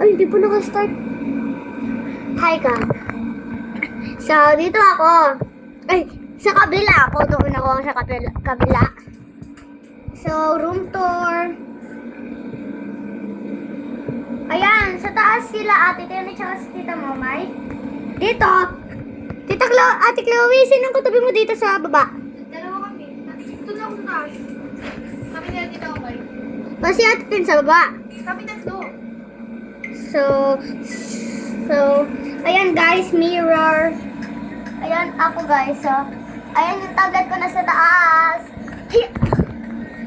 Ay, hindi pa naka-start. Hi, ka. So, dito ako. Ay, sa kabila ako. Doon ako sa kabila. So, room tour. Ayan, sa taas sila Ate Temi tsaka si Tita Momay. Dito. Ate Chloe, sinong katabi mo dito sa baba? Dalawa kami. Ito na ako sa taas. Kami na dito ako kayo. O si Ate Tin sa baba. Kami tatlo. So, ayan guys, mirror. Ayan ako guys, so. Ayan yung tagat ko na sa taas.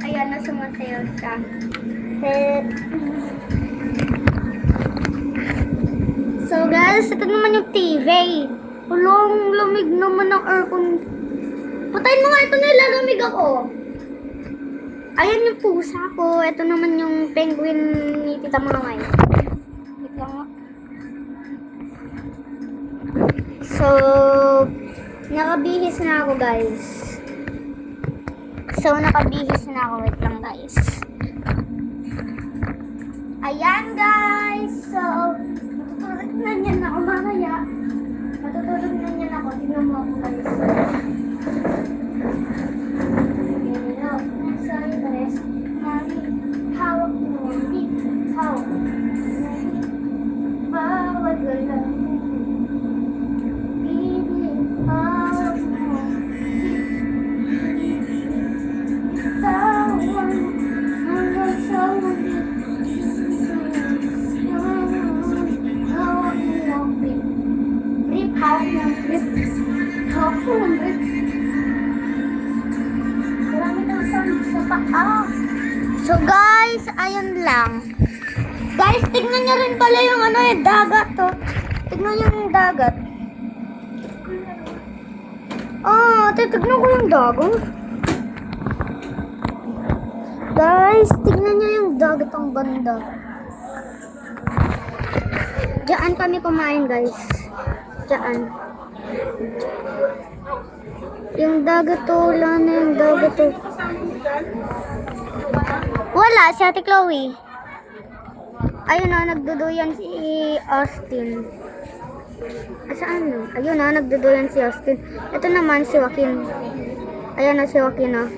Ayan na sumasayaw siya. So guys, ito naman yung TV. Ulong lamig naman ng aircon. Patayin mo nga ito, nilalamig ako. Ayan yung pusa ko. Ito naman yung penguin ni Tita Mamay. Wait lang nga. So, nakabihis na ako guys. Wait lang guys. Ayan guys. So, matutulog na niyan ako mamaya. Tingnan mo ako guys. Hello. Sorry guys. Mami, hawak mo. Hawak. Bawat galaw. Baby, hawak mo. Tawan hanggang sa huli. Hawak mo lang, babe. Rip, hawak mo. Rip. Hawak mo lang, rip. Marami daw sa paa. So guys, ayun lang. Guys, tignan niyo rin pala yung dagat to. Tignan niyo yung dagat. Titignan ko yung dagat. Guys, tignan niyo yung dagat ang banda. Diyan kami kumain guys. Diyan. Yung dagat to, wala na yung dagat to. Wala, si Ate Chloe. Ayun na, nagduduyan si Austin. Saan na? Ayun na, nagduduyan si Austin. Ito naman si Joaquin. Ayan na si Joaquin na.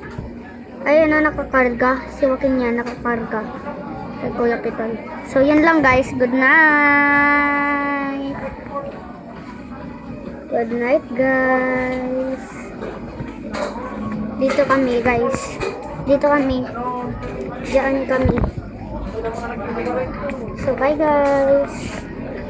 Ayun na, nakakarga. Si Joaquin yan, nakakarga. Kay Kuya Pitoy. So, yun lang guys. Good night. Good night guys. Dito kami guys. Dito kami. Diyan kami. So bye guys.